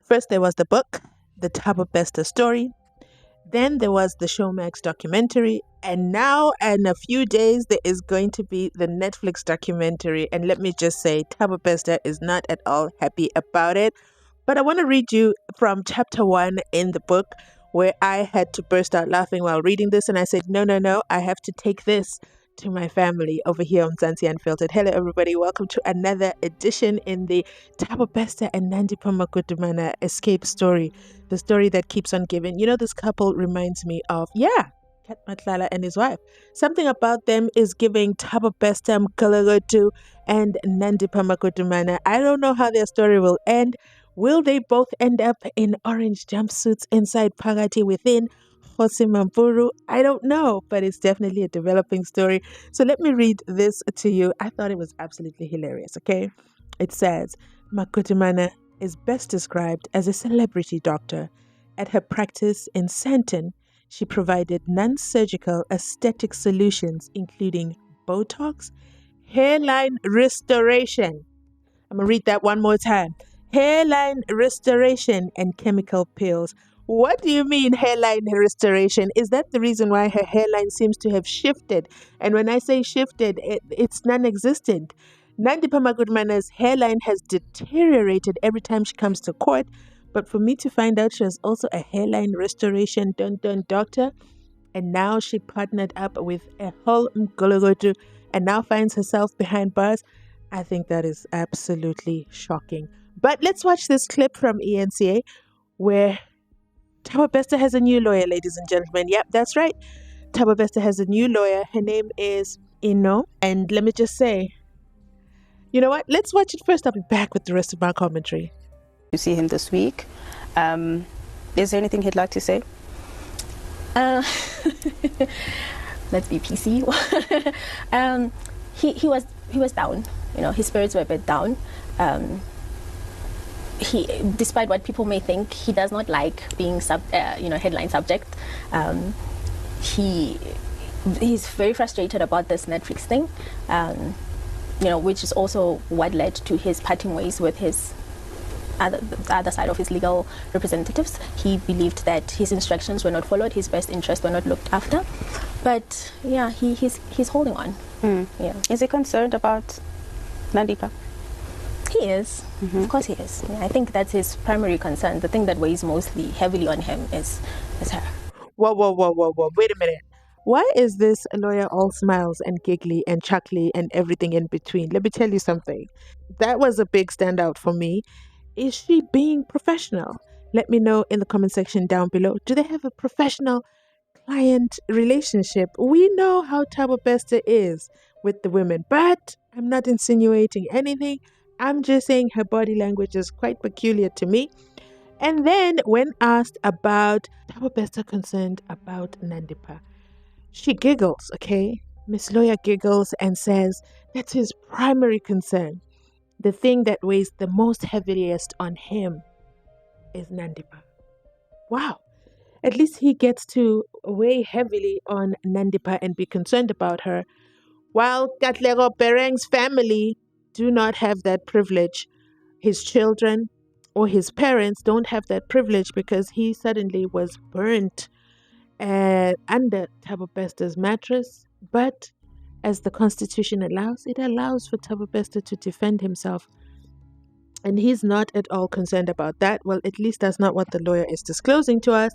First, there was the book, the Thabo Bester'S story. Then there was the Showmax documentary. And now, in a few days, there is going to be the Netflix documentary. And let me just say, Thabo Bester is not at all happy about it. But I want to read you from chapter 1 in the book, where I had to burst out laughing while reading this. And I said, no, I have to take this to my family over here on Mzansi Unfiltered. Hello, everybody. Welcome to another edition in the Thabo Bester and NANDIPHA MAGUDUMANA escape story, the story that keeps on giving. You know, this couple reminds me of, Kat Matlala and his wife. Something about them is giving Thabo Bester Mkalagotu and NANDIPHA MAGUDUMANA. I don't know how their story will end. Will they both end up in orange jumpsuits inside Pagati within Mampuru? I don't know, but it's definitely a developing story. So let me read this to you. I thought it was absolutely hilarious, okay? It says, Magudumana is best described as a celebrity doctor. At her practice in Sandton, she provided non-surgical aesthetic solutions, including Botox, hairline restoration. I'm going to read that one more time. Hairline restoration and chemical peels. What do you mean hairline restoration? Is that the reason why her hairline seems to have shifted? And when I say shifted, it's non-existent. NANDIPHA MAGUDUMANA's hairline has deteriorated every time she comes to court. But for me to find out she was also a hairline restoration doctor, and now she partnered up with a whole Mgologotu and now finds herself behind bars, I think that is absolutely shocking. But let's watch this clip from ENCA where Thabo Bester has a new lawyer, ladies and gentlemen. Yep, that's right. Thabo Bester has a new lawyer. Her name is Ino. And let me just say, you know what? Let's watch it first. I'll be back with the rest of my commentary. You see him this week. Is there anything he'd like to say? Let's be PC. He was down. You know, his spirits were a bit down. He, despite what people may think, he does not like being headline subject. He's very frustrated about this Netflix thing, which is also what led to his parting ways with his the other side of his legal representatives. He believed that his instructions were not followed, his best interests were not looked after. But yeah, he's holding on. Yeah. Is he concerned about NANDIPHA? He is. Of course he is. Yeah, I think that's his primary concern. The thing that weighs mostly heavily on him is her. Whoa. Wait a minute. Why is this lawyer all smiles and giggly and chuckly and everything in between? Let me tell you something. That was a big standout for me. Is she being professional? Let me know in the comment section down below. Do they have a professional client relationship? We know how Thabo Bester is with the women, but I'm not insinuating anything. I'm just saying her body language is quite peculiar to me. And then when asked about Thabo Bester concerned about NANDIPHA, she giggles, okay? Miss Lawyer giggles and says that's his primary concern. The thing that weighs the most heaviest on him is NANDIPHA. Wow. At least he gets to weigh heavily on NANDIPHA and be concerned about her, while Katlego Bereng's family do not have that privilege. His children or his parents don't have that privilege because he suddenly was burnt under Thabo Bester's mattress. But as the Constitution allows, it allows for Thabo Bester to defend himself. And he's not at all concerned about that. Well, at least that's not what the lawyer is disclosing to us.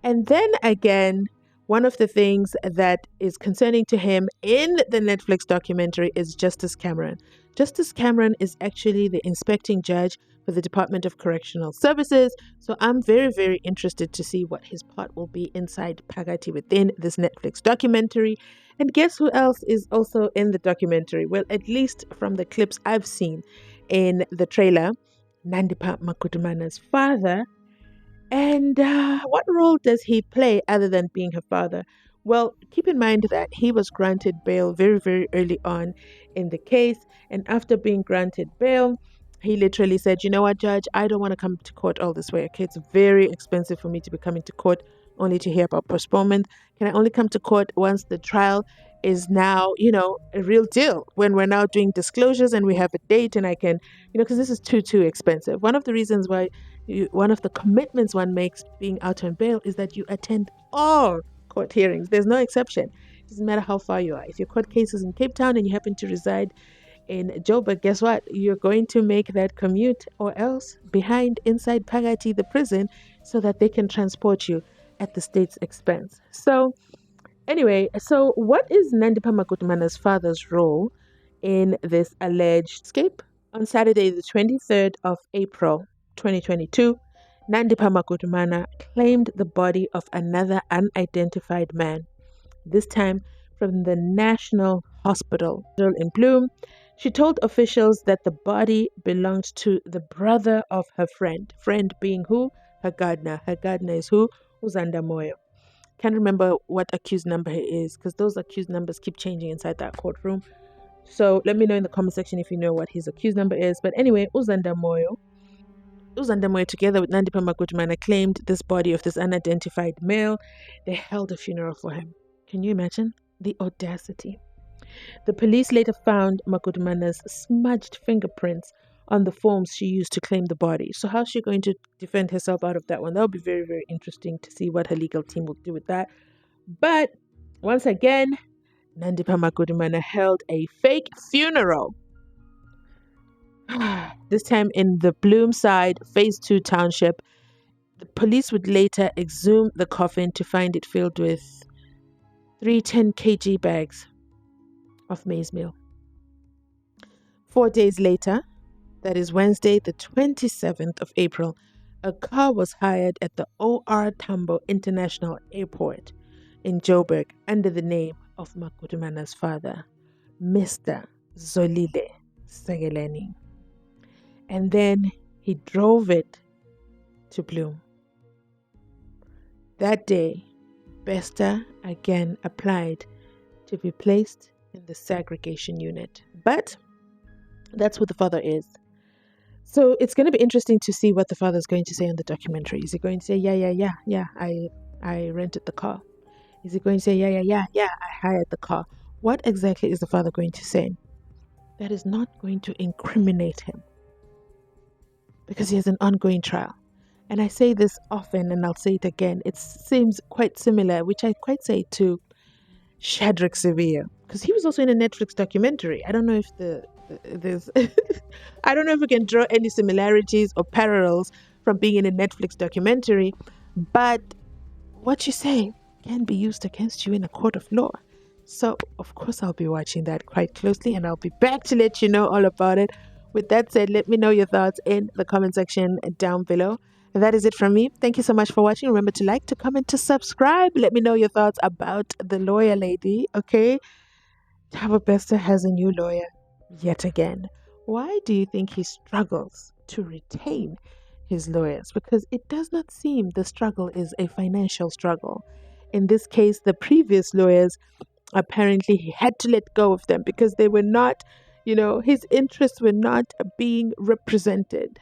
And then again, one of the things that is concerning to him in the Netflix documentary is Justice Cameron. Justice Cameron is actually the inspecting judge for the Department of Correctional Services. So I'm very, very interested to see what his part will be inside Pagati within this Netflix documentary. And guess who else is also in the documentary? Well, at least from the clips I've seen in the trailer, NANDIPHA MAGUDUMANA's father. And what role does he play other than being her father? Well, keep in mind that he was granted bail very, very early on in the case. And after being granted bail, he literally said, you know what, Judge, I don't want to come to court all this way. Okay, it's very expensive for me to be coming to court only to hear about postponement. Can I only come to court once the trial is now, a real deal, when we're now doing disclosures and we have a date and I can, because this is too expensive. One of the reasons why one of the commitments one makes being out on bail is that you attend all court hearings. There's no exception. It doesn't matter how far you are. If your court case is in Cape Town and you happen to reside in Joburg, guess what? You're going to make that commute, or else behind inside Pagati, the prison, so that they can transport you at the state's expense. So anyway, so what is NANDIPHA MAGUDUMANA's father's role in this alleged escape? On Saturday, the 23rd of April, 2022, NANDIPHA MAGUDUMANA claimed the body of another unidentified man, this time from the National Hospital in Bloem. She told officials that the body belonged to the brother of her friend. Friend being who? Her gardener. Her gardener is who? Uzanda Moyo. Can't remember what accused number he is, because those accused numbers keep changing inside that courtroom. So let me know in the comment section if you know what his accused number is. But anyway, Uzanda Moyo together with NANDIPHA MAGUDUMANA claimed this body of this unidentified male. They held a funeral for him. Can you imagine the audacity? The police later found MAGUDUMANA's smudged fingerprints on the forms she used to claim the body. So how's she going to defend herself out of that one? That would be very, very interesting to see what her legal team will do with that. But once again, NANDIPHA MAGUDUMANA held a fake funeral. This time in the Bloomside Phase 2 township. The police would later exhume the coffin to find it filled with 310 kg bags of maize meal. 4 days later, that is Wednesday, the 27th of April, a car was hired at the O.R. Tambo International Airport in Joburg under the name of MAGUDUMANA's father, Mr. Zolile Segeleni. And then he drove it to Bloem. That day, Bester again applied to be placed in the segregation unit. But that's who the father is. So it's going to be interesting to see what the father is going to say on the documentary. Is he going to say, yeah, I rented the car? Is he going to say, yeah, I hired the car? What exactly is the father going to say? That is not going to incriminate him, because he has an ongoing trial. And I say this often, and I'll say it again. It seems quite similar, which I quite say to Shadrach Sevilla, because he was also in a Netflix documentary. I don't know if there's I don't know if we can draw any similarities or parallels from being in a Netflix documentary, but what you say can be used against you in a court of law. So of course I'll be watching that quite closely, and I'll be back to let you know all about it. With that said, let me know your thoughts in the comment section down below. That is it from me. Thank you so much for watching. Remember to like, to comment, to subscribe. Let me know your thoughts about the lawyer lady, okay? Thabo Bester has a new lawyer yet again. Why do you think he struggles to retain his lawyers? Because it does not seem the struggle is a financial struggle. In this case, the previous lawyers, apparently he had to let go of them because they were not, his interests were not being represented.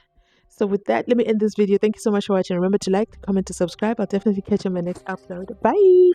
So with that, let me end this video. Thank you so much for watching. Remember to like, to comment, to subscribe. I'll definitely catch you on my next upload. Bye.